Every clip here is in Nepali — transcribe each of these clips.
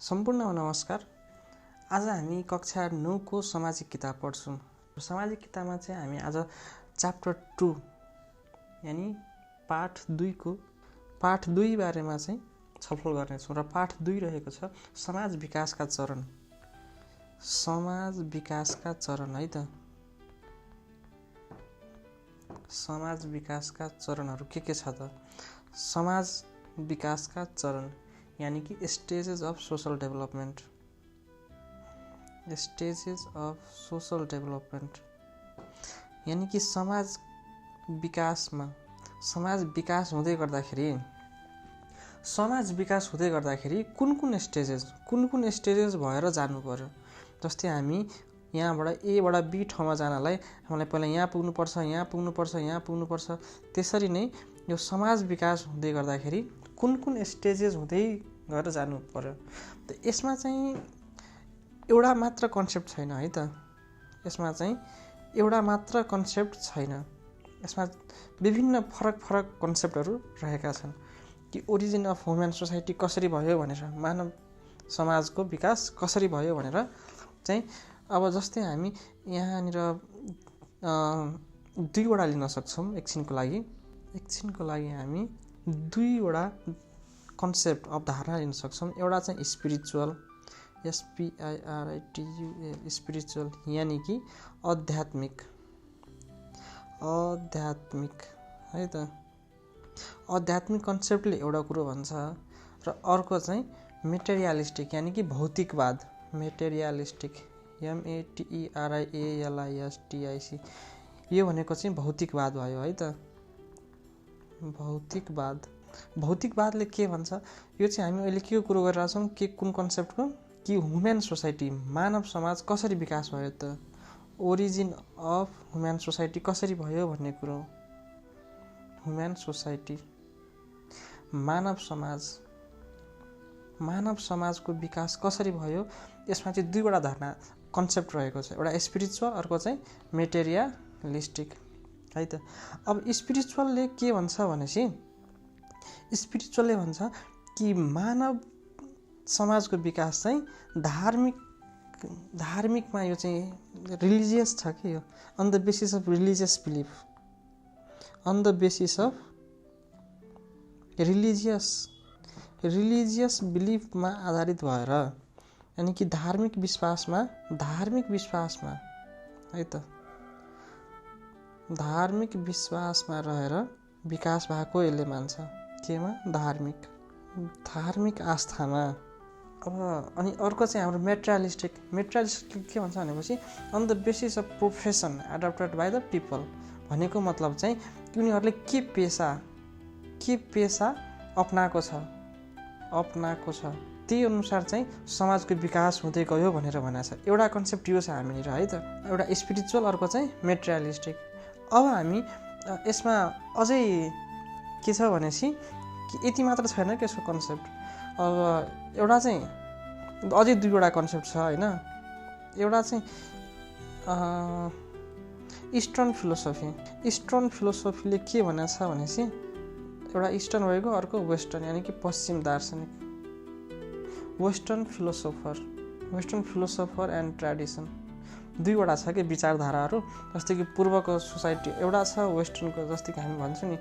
सम्पूर्ण नमस्कार। आज हामी कक्षा 9 को सामाजिक किताब पढ्छौं। सामाजिक किताबमा चाहिँ हामी आज च्याप्टर 2 यानी पाठ 2 को पाठ 2 बारेमा चाहिँ छलफल गर्नेछौँ र पाठ 2 रहेको छ समाज विकासका चरण। समाज विकासका चरण है त। समाज विकासका चरणहरू के छ त? समाज विकासका चरण यानी कि stages of social development. Stages of social development यानी कि समाज विकास हुँदै गर्दाखेरि कुन स्टेजेस भएर जानु पर्यो। जस्तै हामी यहाँबाट ए बाट बी ठाउँमा जानलाई हामीलाई पहिला यहाँ पुग्नुपर्छ। त्यसरी नै यो समाज विकास हुँदै गर्दाखेरि कुन स्टेजेस हुँदै गएर जानु पर्यो। त यसमा चाहिँ एउटा मात्र कन्सेप्ट छैन है त। यसमा विभिन्न फरक कन्सेप्टहरू रहेका छन् कि ओरिजिन अफ ह्युमन सोसाइटी कसरी भयो भनेर, मानव समाजको विकास कसरी भयो भनेर चाहिँ अब जस्तै हामी यहाँनिर दुईवटा लिन सक्छौँ। एकछिनको लागि हामी दुईवटा कन्सेप्ट अवधारणा लिन सक्छौँ। एउटा चाहिँ स्पिरिचुअल, SPIRITUAL, स्पिरिचुअल यानी कि आध्यात्मिक है त। आध्यात्मिक कन्सेप्टले एउटा कुरो भन्छ र अर्को चाहिँ मेटेरियलिस्टिक यानी कि भौतिकवाद। मेटेरियलिस्टिक METERIALISTIC यो भनेको चाहिँ भौतिकवाद भयो है त। भौतिकवादले के भन्छ? यो चाहिँ हामी अहिले के कुरो गरिरहेका छौँ कि कुन कन्सेप्टको कि ह्युमन सोसाइटी, मानव समाज कसरी विकास भयो त, ओरिजिन अफ ह्युमन सोसाइटी कसरी भयो भन्ने कुरो। ह्युमन सोसाइटी, मानव समाजको विकास कसरी भयो, यसमा चाहिँ दुईवटा धारणा कन्सेप्ट रहेको छ। एउटा स्पिरिचुअल, अर्को चाहिँ मेटेरियलिस्टिक है त। अब स्पिरिचुअलले के भन्छ भनेपछि स्पिरिचुअलले भन्छ कि मानव समाजको विकास चाहिँ धार्मिकमा यो चाहिँ रिलिजियस छ कि यो on the basis of religious belief, on the basis of religious बिलिफमा आधारित भएर यानी कि धार्मिक विश्वासमा है त, धार्मिक विश्वासमा रहेर विकास भएको यसले मान्छ। केमा? धार्मिक आस्थामा। अब अनि अर्को चाहिँ हाम्रो मेटेरियलिस्टिक के भन्छ भनेपछि on the basis of profession adapted by the people. भनेको मतलब चाहिँ उनीहरूले के पेसा अपनाएको छ त्यही अनुसार चाहिँ समाजको विकास हुँदै गयो भनेर भनेको छ। एउटा कन्सेप्ट यो छ हामीनिर है त, एउटा स्पिरिचुअल, अर्को चाहिँ मेटेरियलिस्टिक। अब हामी यसमा अझै के छ भनेपछि कि यति मात्र छैन कि यसको कन्सेप्ट। अब एउटा चाहिँ अझै दुईवटा कन्सेप्ट छ होइन। एउटा चाहिँ इस्टर्न फिलोसफीले के भनेको छ भनेपछि एउटा इस्टर्न भएको, अर्को वेस्टर्न यानी कि पश्चिम दार्शनिक। वेस्टर्न फिलोसोफर एन्ड ट्रेडिसन दुईवटा छ कि विचारधाराहरू। जस्तै कि पूर्वको सोसाइटी एउटा छ वेस्टर्नको, जस्तै कि हामी भन्छौँ नि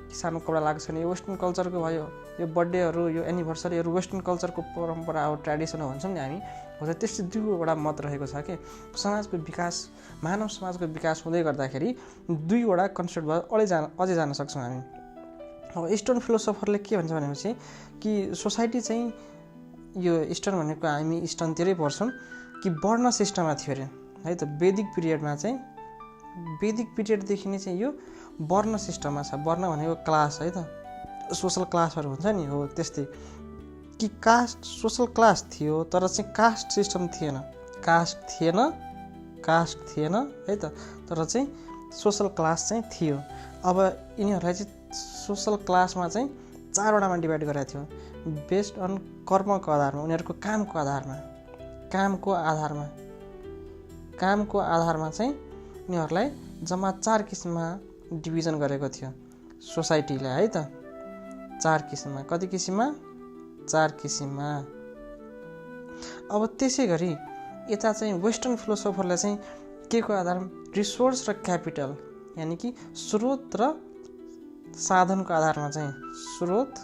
सानो कपडा लाग्छ नि, यो वेस्टर्न कल्चरको भयो। यो बर्थडेहरू, यो एनिभर्सरीहरू वेस्टर्न कल्चरको परम्परा हो, ट्रेडिसन हो भन्छौँ नि हामी। हो त त्यस्तै दुईवटा मत रहेको छ कि समाजको विकास, मानव समाजको विकास हुँदै गर्दाखेरि दुईवटा कन्सेप्ट भयो अझै जान सक्छौँ हामी। अब इस्टर्न फिलोसोफरले के भन्छ भनेपछि कि सोसाइटी चाहिँ यो इस्टर्न भनेको हामी इस्टर्नतिरै पढ्छौँ कि वर्ण सिस्टममा थियो अरे है त। वैदिक पिरियडदेखि नै चाहिँ यो वर्ण सिस्टममा छ। वर्ण भनेको क्लास है त, सोसल क्लासहरू हुन्छ नि, हो त्यस्तै कि सोसल क्लास थियो तर चाहिँ कास्ट सिस्टम थिएन। कास्ट थिएन है त, तर चाहिँ सोसल क्लास चाहिँ थियो। अब यिनीहरूलाई चाहिँ सोसल क्लासमा चाहिँ चारवटामा डिभाइड गरेको थियो बेस्ड अन कर्मको आधारमा, उनीहरूको कामको आधारमा चाहिँ यिनीहरूलाई जम्मा 4 किसिममा डिभिजन गरेको थियो सोसाइटीले है त। 4 किसिममा। कति किसिममा? 4 किसिममा। अब त्यसै गरी यता चाहिँ वेस्टर्न फिलोसोफरले चाहिँ के को आधारमा रिसोर्स र क्यापिटल यानि कि स्रोत र साधनको आधारमा चाहिँ स्रोत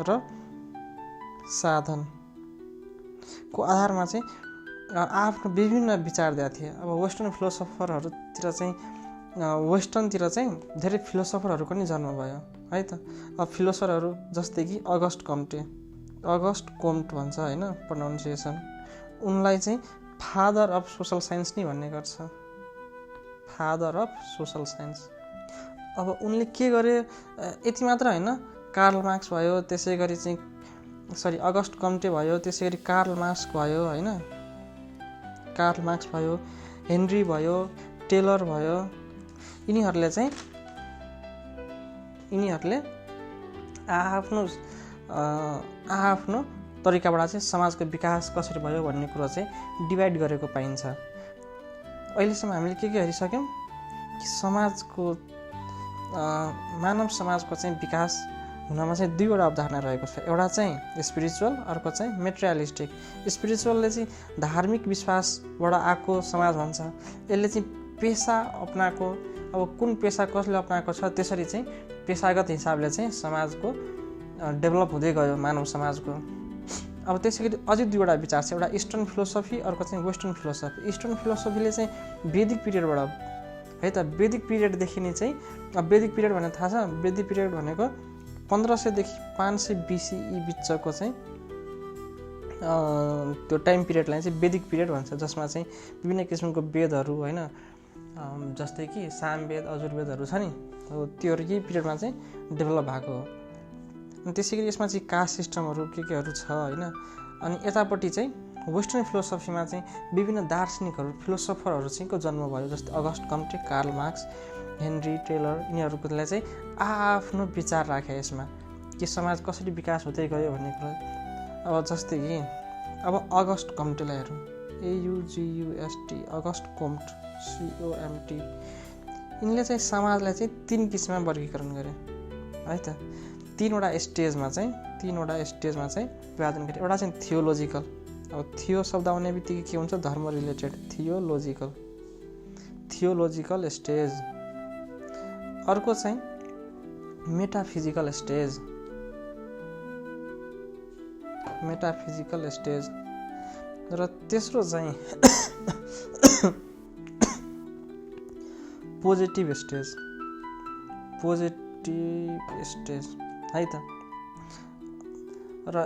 र साधनको आधारमा चाहिँ आफ्नो विभिन्न विचार दिएका थिए। अब वेस्टर्न फिलोसोफरहरूतिर चाहिँ वेस्टर्नतिर चाहिँ धेरै फिलोसोफरहरूको नि जन्म भयो है त। अब फिलोसोफरहरू जस्तै कि अगस्ट कोम्ट भन्छ होइन प्रोनाउन्सिएसन, उनलाई चाहिँ फादर अफ सोसल साइन्स नि भन्ने गर्छ, फादर अफ सोसल साइन्स। अब उनले के गरे यति मात्र होइन, कार्ल मार्क्स भयो, त्यसै गरी चाहिँ अगस्ट कम्टे भयो, त्यसै गरी कार्ल मार्क्स भयो होइन, कार्ल मार्क्स भयो, हेनरी भयो, टेलर भयो, यिनीहरूले आफ्नो तरिकाबाट चाहिँ समाजको विकास कसरी भयो भन्ने कुरो चाहिँ डिभाइड गरेको पाइन्छ। अहिलेसम्म हामीले के हेरिसक्यौँ कि मानव समाजको चाहिँ विकास हुनमा चाहिँ दुईवटा अवधारणा रहेको छ, एउटा चाहिँ स्पिरिचुअल, अर्को चाहिँ मेटेरियलिस्टिक। स्पिरिचुअलले चाहिँ धार्मिक विश्वासबाट आएको समाज भन्छ, यसले चाहिँ पेसा अपनाएको, अब कुन पेसा कसले अपनाएको छ त्यसरी चाहिँ पेसागत हिसाबले चाहिँ समाजको डेभलप हुँदै गयो मानव समाजको। अब त्यसै गरी अझै दुईवटा विचार छ, एउटा इस्टर्न फिलोसफी, अर्को चाहिँ वेस्टर्न फिलोसफी। इस्टर्न फिलोसफीले चाहिँ वैदिक पिरियडबाट है त, वैदिक पिरियडदेखि नै चाहिँ, अब वैदिक पिरियड भनेर थाहा छ, वैदिक पिरियड भनेको 1500 देखि 500 BCE बिचको चाहिँ त्यो टाइम पिरियडलाई चाहिँ वैदिक पिरियड भन्छ, जसमा चाहिँ विभिन्न किसिमको वेदहरू होइन, जस्तै कि सामवेद अजुर्वेदहरू छ नि, त्योहरू यही पिरियडमा चाहिँ डेभलप भएको हो। अनि त्यसै गरी यसमा चाहिँ कास्ट सिस्टमहरू केहरू छ होइन। अनि यतापट्टि चाहिँ वेस्टर्न फिलोसफीमा चाहिँ विभिन्न दार्शनिकहरू फिलोसोफरहरू चाहिँ को जन्म भयो, जस्तै August Comte, Karl Marx, Henry Taylor, यिनीहरूले चाहिँ आफ्नो विचार राखे यसमा कि समाज कसरी विकास हुँदै गयो भन्ने कुरा। अब जस्तै कि अब अगस्ट कम्टेलाई हेरौँ, AUGUST, अगस्ट कोम्ट, COMT, यिनले चाहिँ समाजलाई चाहिँ 3 किसिममा वर्गीकरण गरे है त। तीनवटा स्टेजमा चाहिँ विभाजन गरे। एउटा चाहिँ थियोलोजिकल, अब थियो शब्द आउने बित्तिकै के हुन्छ, धर्म रिलेटेड, थियोलोजिकल स्टेज। अर्को चाहिँ मेटाफिजिकल स्टेज, र तेस्रो चाहिँ पोजिटिभ स्टेज है त। र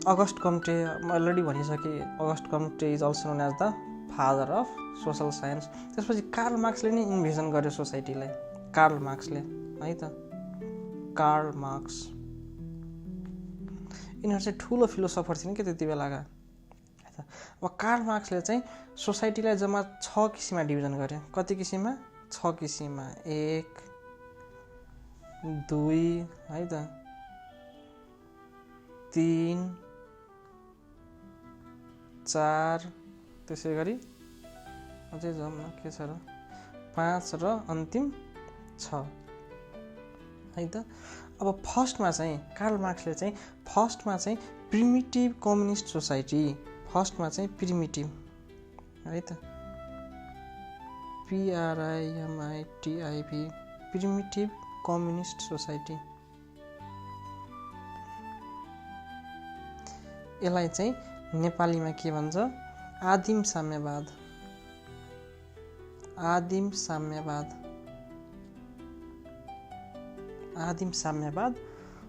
अगस्ट कम्टे अलरेडी भनिसकेँ, August Comte is also known as the father of social science. त्यसपछि कार्ल मार्क्सले नै इन्भिजन गर्यो सोसाइटीलाई, कार्ल मार्क्सले है त, कार्ल मार्क्स। यिनीहरू चाहिँ ठुलो फिलोसोफर थिए कि त्यति बेलाका है त। अब कार्ल मार्क्सले चाहिँ सोसाइटीलाई जम्मा 6 किसिममा डिभिजन गरे। कति किसिममा? 6 किसिममा, 1 2 है त, 3 4, त्यसै गरी अझै जम्मा के छ र 5 र अन्तिम 6 है त। अब फर्स्टमा चाहिँ कार्ल मार्क्सले चाहिँ प्रिमिटिभ कम्युनिस्ट सोसाइटी, फर्स्टमा चाहिँ प्रिमिटिभ है त, PRIMITIV, प्रिमिटिभ कम्युनिस्ट सोसाइटी। यसलाई चाहिँ नेपालीमा के भन्छ? आदिम साम्यवाद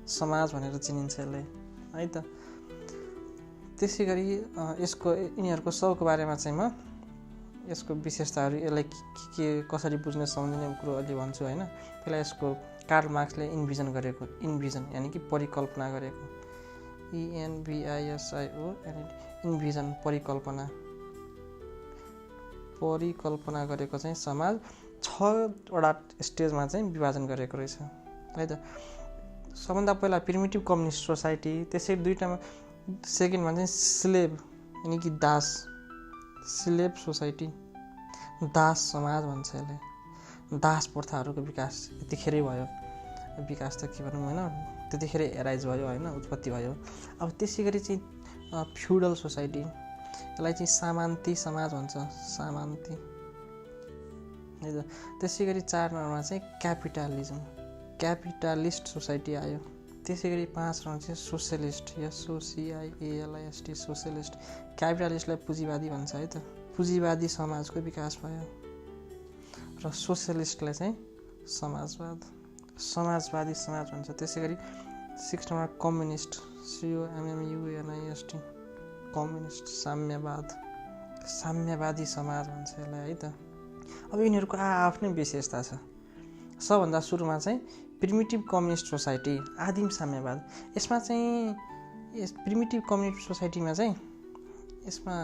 समाज भनेर चिनिन्छ यसलाई है त। त्यसै गरी यिनीहरूको सबको बारेमा चाहिँ म यसको विशेषताहरू, यसलाई के कसरी बुझ्ने सम्झिने कुरो अलि भन्छु होइन। पहिला यसको कार्ल मार्क्सले इन्भिजन यानि कि परिकल्पना गरेको, ENVISION, इन्भिजन परिकल्पना गरेको चाहिँ समाज 6वटा स्टेजमा चाहिँ विभाजन गरेको रहेछ है त। सबभन्दा पहिला प्रिमिटिभ कम्युनिस्ट सोसाइटी, त्यसै दुईटामा सेकेन्डमा चाहिँ स्लेभ यानि कि दास, स्लेभ सोसाइटी, दास समाज भन्छ यसलाई। दास प्रथाहरूको विकास यतिखेरै भयो, विकास त के भनौँ होइन, त्यतिखेरै एराइज भयो होइन, उत्पत्ति भयो। अब त्यसै गरी चाहिँ फ्युडल सोसाइटी, यसलाई चाहिँ सामान्ती समाज भन्छ, सामान्ती है त। त्यसै गरी 4 नम्बरमा चाहिँ क्यापिटलिजम, क्यापिटलिस्ट सोसाइटी आयो। त्यसै गरी 5 नम्बर चाहिँ सोसियलिस्ट, SOCIALIST, सोसियलिस्ट। क्यापिटलिस्टलाई पुँजीवादी भन्छ है त, पुँजीवादी समाजको विकास भयो। र सोसियलिस्टलाई चाहिँ समाजवाद, समाजवादी समाज भन्छ। त्यसै गरी 6 नम्बर कम्युनिस्ट, COMMUNIST, कम्युनिस्ट, साम्यवाद, साम्यवादी समाज भन्छ यसलाई है त। अब यिनीहरूको आफ्नै विशेषता छ। सबभन्दा सुरुमा चाहिँ प्रिमिटिभ कम्युनिस्ट सोसाइटी, आदिम साम्यवाद। यसमा चाहिँ प्रिमिटिभ कम्युनिस्ट सोसाइटीमा चाहिँ यसमा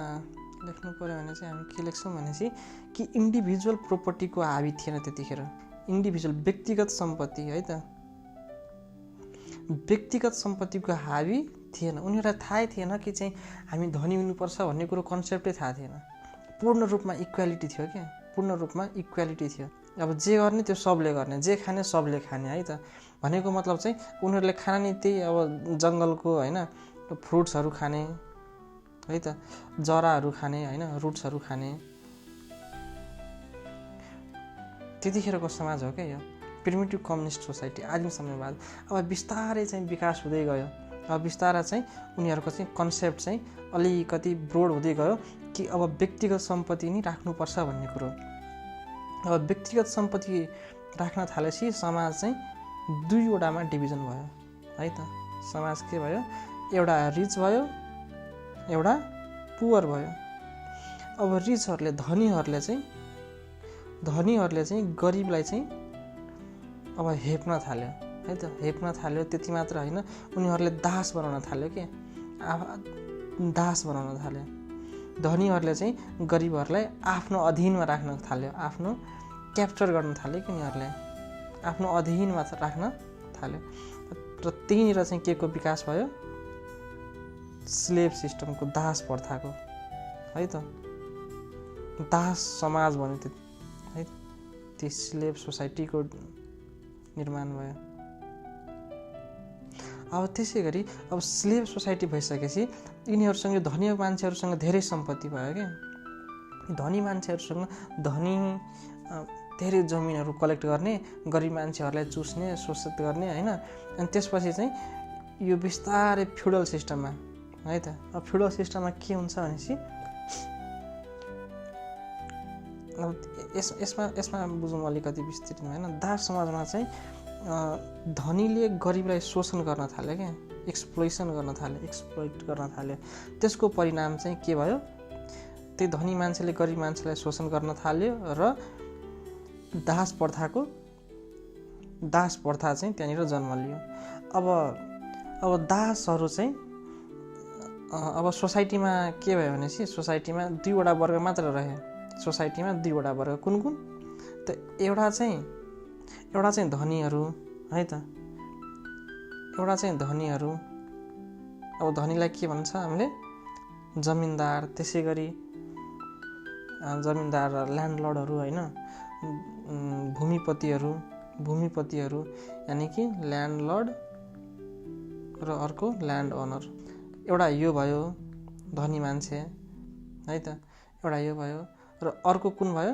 लेख्नु पऱ्यो भने चाहिँ हामी के लेख्छौँ भनेपछि कि इन्डिभिजुअल प्रोपर्टीको हाबी थिएन त्यतिखेर, इन्डिभिजुअल व्यक्तिगत सम्पत्ति है त, व्यक्तिगत सम्पत्तिको हाबी थिएन। उनीहरूलाई थाहै थिएन कि चाहिँ हामी धनी हुनुपर्छ भन्ने कुरो कन्सेप्टै थाहा थिएन। पूर्ण रूपमा इक्वालिटी थियो क्या, पूर्ण रूपमा इक्वालिटी थियो। अब जे गर्ने त्यो सबले गर्ने, जे खाने सबले खाने है त। भनेको मतलब चाहिँ उनीहरूले खाना नि त्यही अब जङ्गलको होइन फ्रुट्सहरू खाने है त, जराहरू खाने होइन, रुट्सहरू खाने, त्यतिखेरको समाज हो क्या यो प्रिमिटिभ कम्युनिस्ट सोसाइटी, आदिम साम्यवाद। अब बिस्तारै चाहिँ विकास हुँदै गयो। अब बिस्तारै चाहिँ उनीहरूको चाहिँ कन्सेप्ट चाहिँ अलिकति ब्रोड हुँदै गयो कि अब व्यक्तिगत सम्पत्ति नि राख्नुपर्छ भन्ने कुरो। अब व्यक्तिगत सम्पत्ति राख्न थालेपछि समाज चाहिँ 2 वटामा डिभिजन भयो है त। समाज के भयो, एउटा रिच भयो, एउटा पुवर भयो। अब रिचहरूले धनीहरूले चाहिँ गरिबलाई चाहिँ अब हेप्न थाल्यो है त, हेप्न थाल्यो। त्यति मात्र होइन, उनीहरूले दास बनाउन थाल्यो के, दास बनाउन थाल्यो। धनीहरूले चाहिँ गरिबहरूलाई आफ्नो अधीनमा राख्न थाल्यो, आफ्नो क्याप्चर गर्न थाल्यो कि उनीहरूले आफ्नो अधीनमा राख्न थाल्यो। र त्यहीँनिर चाहिँ के को विकास भयो, स्लेभ सिस्टमको, दास प्रथाको है त, दास समाज भन्यो त्यो है, त्यो स्लेभ सोसाइटीको निर्माण भयो। अब त्यसै गरी अब स्लेभ सोसाइटी भइसकेपछि यिनीहरूसँग, धनी मान्छेहरूसँग धेरै सम्पत्ति भयो क्या। धनी मान्छेहरूसँग धेरै जमिनहरू कलेक्ट गर्ने, गरिब मान्छेहरूलाई चुस्ने, शोषित गर्ने होइन। अनि त्यसपछि चाहिँ यो बिस्तारै फ्युडल सिस्टममा है त। अब फ्युडल सिस्टममा के हुन्छ भनेपछि अब यसमा बुझौँ अलिकति विस्तृतमा होइन। दास समाजमा चाहिँ धनीले गरिबलाई शोषण गर्न थाल्यो क्या, एक्सप्लोइट गर्न थाल्यो। त्यसको परिणाम चाहिँ के भयो, त्यही धनी मान्छेले गरिब मान्छेलाई शोषण गर्न थाल्यो र दास प्रथा चाहिँ त्यहाँनिर जन्म लियो। अब दासहरू चाहिँ अब सोसाइटीमा के भयो भनेपछि सोसाइटीमा 2 वटा वर्ग मात्र रहे। सोसाइटीमा 2 वटा वर्ग कुन त एउटा चाहिँ धनीहरू है त, एउटा चाहिँ धनीहरू। अब धनीलाई के भन्छ हामीले, जमिनदार। त्यसै गरी जमिनदार ल्यान्डलर्डहरू होइन, भूमिपतिहरू यानि कि ल्यान्डलर्ड र अर्को ल्यान्ड ओनर। एउटा यो भयो धनी मान्छे है त, एउटा यो भयो। र अर्को कुन भयो,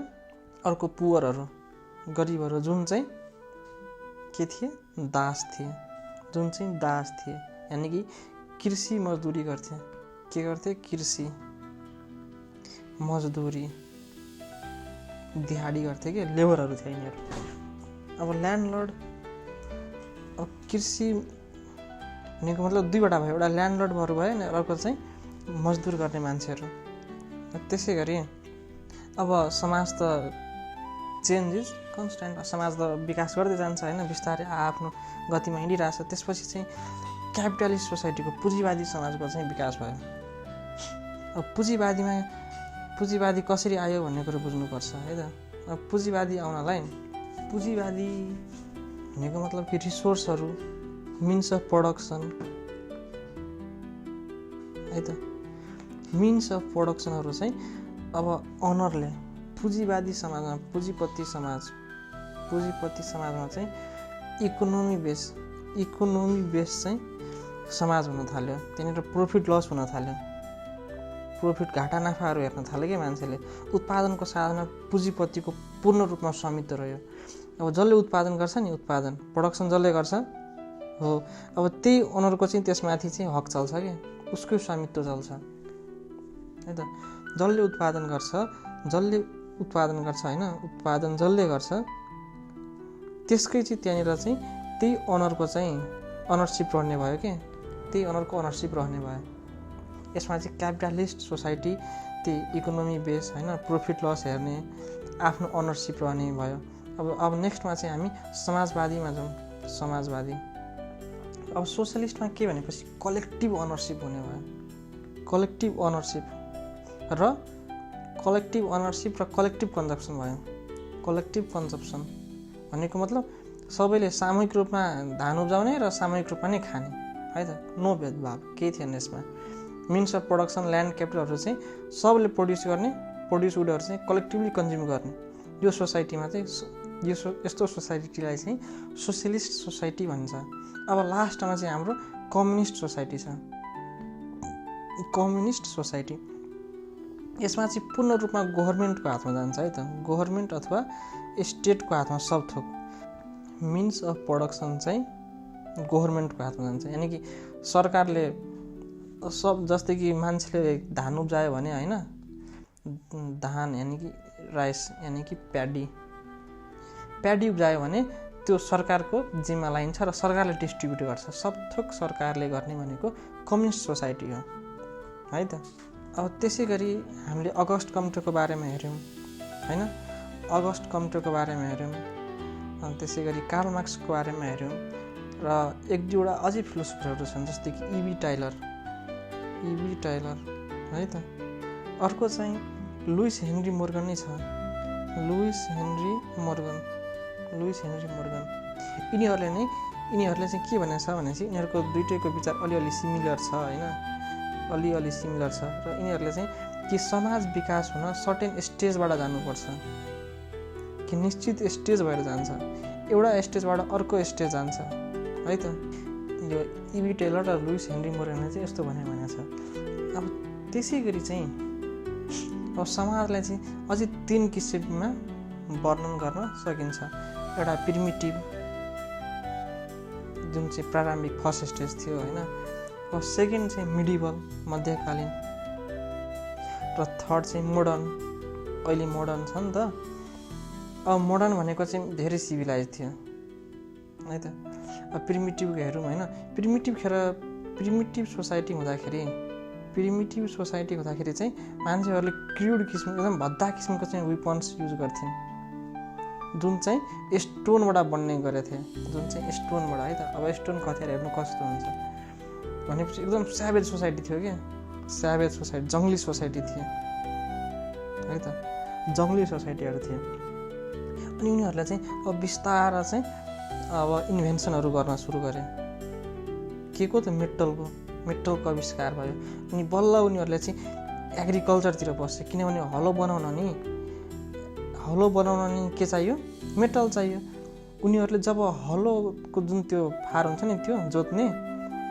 अर्को पुवरहरू, गरिबहरू, जुन चाहिँ के थिए, दास थिए, यानि कि कृषि मजदुरी गर्थे। के गर्थे, कृषि मजदुरी दिहाडी गर्थे कि लेबरहरू थिए यिनीहरू। अब ल्यान्डलर्ड, अब कृषि भनेको मतलब 2 वटा भयो, एउटा ल्यान्डलर्डहरू भयो नि, अर्को चाहिँ मजदुर गर्ने मान्छेहरू। त्यसै गरी अब समाज त चेन्जेस कन्स्ट्यान्ट, समाज त विकास गर्दै जान्छ होइन, बिस्तारै आफ्नो गतिमा हिँडिरहेछ। त्यसपछि चाहिँ क्यापिटलिस्ट सोसाइटीको, पुँजीवादी समाजको चाहिँ विकास भयो। अब पुँजीवादी कसरी आयो भन्ने कुरो बुझ्नुपर्छ है त। अब पुँजीवादी आउनलाई, पुँजीवादी भनेको मतलब कि रिसोर्सहरू, मिन्स अफ प्रोडक्सन है त, मिन्स अफ प्रोडक्सनहरू चाहिँ अब ओनरले, पुँजीवादी समाजमा, पुँजीपति समाजमा चाहिँ इकोनोमी बेस चाहिँ समाज हुन थाल्यो, त्यहाँनिर प्रफिट लस हुन थाल्यो, प्रफिट घाटा नाफाहरू हेर्न थाल्यो कि मान्छेले। उत्पादनको साधनमा पुँजीपतिको पूर्ण रूपमा स्वामित्व रह्यो। अब जसले उत्पादन गर्छ नि, उत्पादन प्रोडक्सन जसले गर्छ हो, अब त्यही ओनरको चाहिँ त्यसमाथि चाहिँ हक चल्छ कि, उसकै स्वामित्व चल्छ है त। जसले उत्पादन गर्छ होइन, उत्पादन जसले गर्छ त्यसकै चाहिँ त्यहाँनिर चाहिँ त्यही ओनरको चाहिँ अनरसिप रहने भयो कि, त्यही ओनरको अनरसिप रहने भयो। यसमा चाहिँ क्यापिटलिस्ट सोसाइटी त्यही इकोनोमी बेस होइन, प्रफिट लस हेर्ने, आफ्नो अनरसिप रहने भयो। अब नेक्स्टमा चाहिँ हामी समाजवादीमा जाउँ। समाजवादी अब सोसलिस्टमा के भनेपछि कलेक्टिभ अनरसिप हुने भयो। कलेक्टिभ अनरसिप र कलेक्टिभ कन्जप्सन भयो। कलेक्टिभ कन्जप्सन भनेको मतलब सबैले सामूहिक रूपमा धान उब्जाउने र सामूहिक रूपमा नै खाने है त, नो भेदभाव केही थिएन यसमा। मिन्स अफ प्रोडक्सन, ल्यान्ड, क्यापिटलहरू चाहिँ सबले प्रड्युस गर्ने, प्रड्युस गुडहरू चाहिँ कलेक्टिभली कन्ज्युम गर्ने। यो सोसाइटीमा चाहिँ यस्तो सोसाइटीलाई चाहिँ सोसियलिस्ट सोसाइटी भन्छ। अब लास्टमा चाहिँ हाम्रो कम्युनिस्ट सोसाइटी छ। कम्युनिस्ट सोसाइटी यसमा चाहिँ पूर्ण रूपमा गभर्मेन्टको हातमा जान्छ है त, गभर्मेन्ट अथवा स्टेटको हातमा सब थोक। मिन्स अफ प्रोडक्सन चाहिँ गभर्मेन्टको हातमा जान्छ, यानि कि सरकारले सब, जस्तै कि मान्छेले धान उब्जायो भने होइन, धान यानि कि राइस यानि कि प्याडी उब्जायो भने त्यो सरकारको जिम्मा लाइन्छ र सरकारले डिस्ट्रिब्युट गर्छ। सब थोक सरकारले गर्ने भनेको कम्युनिस्ट सोसाइटी हो है त। अब त्यसै गरी हामीले अगस्ट कमिटीको बारेमा हेऱ्यौँ होइन, अगस्ट कमिटीको बारेमा हेऱ्यौँ, अनि त्यसै गरी कार्ल मार्क्सको बारेमा हेऱ्यौँ र एक दुईवटा अझै फिलोसफरहरू छन् जस्तै कि इबी टाइलर है त। अर्को चाहिँ लुइस हेनरी मोर्गन नै छ। लुइस हेनरी मोर्गन यिनीहरूले चाहिँ के भनेको छ भनेपछि यिनीहरूको दुइटैको विचार अलिअलि सिमिलर छ होइन, अलिअलि सिमिलर छ। र यिनीहरूले चाहिँ कि समाज विकास हुन सर्टेन स्टेजबाट जानुपर्छ, कि निश्चित स्टेज भएर जान्छ, एउटा स्टेजबाट अर्को स्टेज जान्छ है त। यो इबी टेलर र लुइस हेनरी मोर्गनले चाहिँ यस्तो भनेको छ। अब त्यसै गरी चाहिँ अब समाजलाई चाहिँ अझै 3 किसिममा वर्णन गर्न सकिन्छ। एउटा प्रिमिटिभ जुन चाहिँ प्रारम्भिक फर्स्ट स्टेज थियो होइन, अब सेकेन्ड चाहिँ मिडिभल मध्यकालीन, र थर्ड चाहिँ मोडर्न, अहिले मोडर्न छ नि त। अब मोडर्न भनेको चाहिँ धेरै सिभिलाइज थियो है त। अब प्रिमिटिभ हेरौँ होइन, प्रिमिटिभ सोसाइटी हुँदाखेरि चाहिँ मान्छेहरूले क्रुड किसिमको एकदम भद्दा किसिमको चाहिँ वेपन्स युज गर्थ्यन्, जुन चाहिँ स्टोनबाट बन्ने गरेको थिए, जुन चाहिँ स्टोनबाट है त। अब स्टोनको हतियार हेर्नु कस्तो हुन्छ भनेपछि एकदम स्याभेज सोसाइटी थियो क्या, स्याभेज सोसाइटी, जङ्गली सोसाइटी थियो है त, जङ्गली सोसाइटीहरू थिए। अनि उनीहरूले चाहिँ अब बिस्तारै चाहिँ अब इन्भेन्सनहरू गर्न सुरु गरे। के को त मेटलको आविष्कार भयो। अनि बल्ल उनीहरूले चाहिँ एग्रिकल्चरतिर बस्यो, किनभने हलो बनाउन नि के चाहियो, मेटल चाहियो। उनीहरूले जब हलोको जुन त्यो फार हुन्छ नि, त्यो जोत्ने,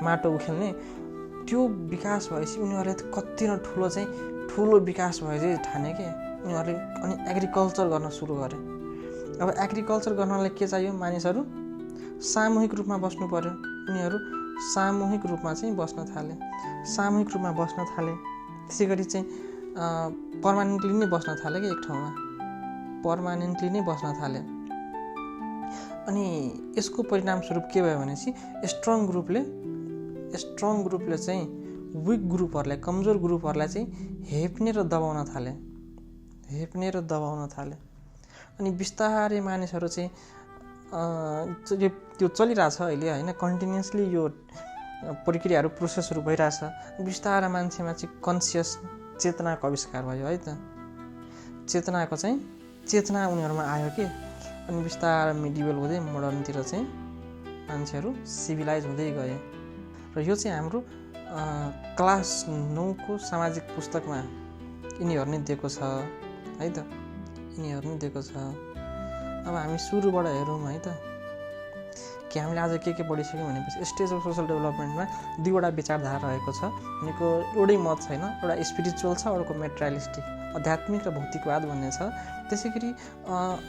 माटो उखेल्ने, त्यो विकास भएपछि उनीहरूले कति न ठुलो विकास भयो चाहिँ ठाने के उनीहरूले। अनि एग्रिकल्चर गर्न सुरु गरे। अब एग्रिकल्चर गर्नलाई के चाहियो, मानिसहरू सामूहिक रूपमा बस्नु पर्यो। उनीहरू सामूहिक रूपमा चाहिँ बस्न थाले। त्यसै गरी चाहिँ पर्मानेन्टली नै बस्न थाले कि एक ठाउँमा, पर्मानेन्टली नै बस्न थाले। अनि यसको परिणामस्वरूप के भयो भनेपछि स्ट्रङ ग्रुपले चाहिँ विक ग्रुपहरूलाई, कमजोर ग्रुपहरूलाई चाहिँ हेप्ने र दबाउन थाले। अनि बिस्तारै मानिसहरू चाहिँ त्यो चलिरहेछ अहिले होइन, कन्टिन्युसली यो प्रक्रियाहरू, प्रोसेसहरू भइरहेछ। बिस्तारै मान्छेमा चाहिँ कन्सियस चेतनाको आविष्कार भयो है त। चेतना उनीहरूमा आयो कि। अनि बिस्तारै मिडिभल हुँदै मोडर्नतिर चाहिँ मान्छेहरू सिभिलाइज हुँदै गए। र यो चाहिँ हाम्रो क्लास 9 को सामाजिक पुस्तकमा यिनीहरू नै दिएको छ है त, अब हामी सुरुबाट हेरौँ है त, कि हामीले आज के पढिसक्यौँ भनेपछि स्टेज अफ सोसल डेभलपमेन्टमा दुईवटा विचारधारा रहेको छ भनेको एउटै मत छैन, एउटा स्पिरिचुअल छ, अर्को मेटेरियलिस्टिक आध्यात्मिक र भौतिकवाद भन्ने छ। त्यसै गरी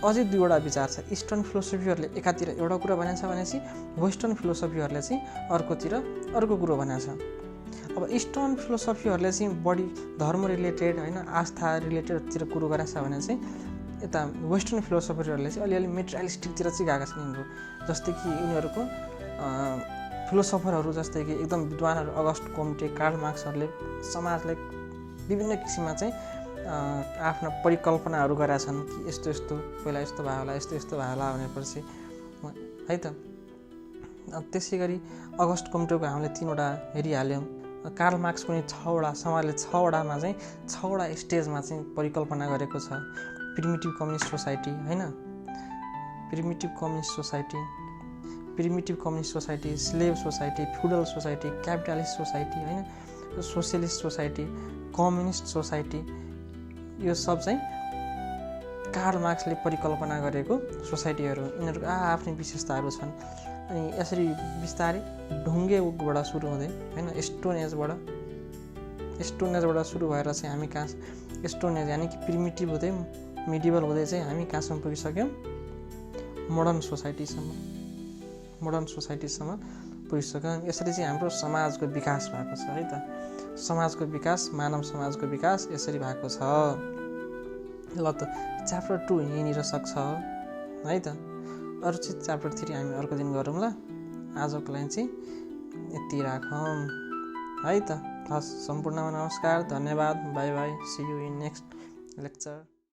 अझै दुईवटा विचार छ। इस्टर्न फिलोसफीहरूले एकातिर एउटा कुरा भनेको छ भनेपछि वेस्टर्न फिलोसफीहरूले चाहिँ अर्कोतिर अर्को कुरो भनेको छ। अब इस्टर्न फिलोसफीहरूले चाहिँ बढी धर्म रिलेटेड होइन आस्था रिलेटेडतिर कुरो गरेको छ भने चाहिँ यता वेस्टर्न फिलोसफरहरूले चाहिँ अलिअलि मेटेरियलिस्टिकतिर चाहिँ गएका छन् यिनीहरू। जस्तै कि उनीहरूको फिलोसफरहरू जस्तै कि एकदम विद्वानहरू अगस्ट कोम्टे, कार्ल मार्क्सहरूले समाजलाई विभिन्न किसिममा चाहिँ आफ्ना परिकल्पनाहरू गरेका छन् कि यस्तो यस्तो पहिला यस्तो भयो होला, यस्तो यस्तो भयो होला भनेपछि है त। त्यसै गरी अगस्ट कोम्टेको हामीले 3वटा हेरिहाल्यौँ। कार्ल मार्क्स पनि 6वटा समाजले 6वटामा चाहिँ 6वटा स्टेजमा चाहिँ परिकल्पना गरेको छ। प्रिमिटिभ कम्युनिस्ट सोसाइटी होइन, primitive communist society, slave society, feudal society, capitalist society होइन, सोसियलिस्ट सोसाइटी, कम्युनिस्ट सोसाइटी, यो सब चाहिँ कार्ल मार्क्सले परिकल्पना गरेको सोसाइटीहरू। यिनीहरूको आफ्नै विशेषताहरू छन्। अनि यसरी बिस्तारै ढुङ्गेबाट सुरु हुँदै होइन स्टोन एजबाट सुरु भएर चाहिँ हामी कहाँ स्टोन एज यानि कि प्रिमिटिभ हुँदै मिडिभल हुँदै चाहिँ हामी कहाँसम्म पुगिसक्यौँ, मोडर्न सोसाइटीसम्म पुगिसक्यौँ। यसरी चाहिँ हाम्रो समाजको विकास भएको छ है त। समाजको विकास, मानव समाजको विकास यसरी भएको छ। ल त च्याप्टर 2 यहीँनिर सक्छ है त। अरू चाहिँ च्याप्टर 3 हामी अर्को दिन गरौँ ल। आजको लागि चाहिँ यति राखौँ है त। हस्, सम्पूर्णमा नमस्कार, धन्यवाद, bye bye, see you in next lecture.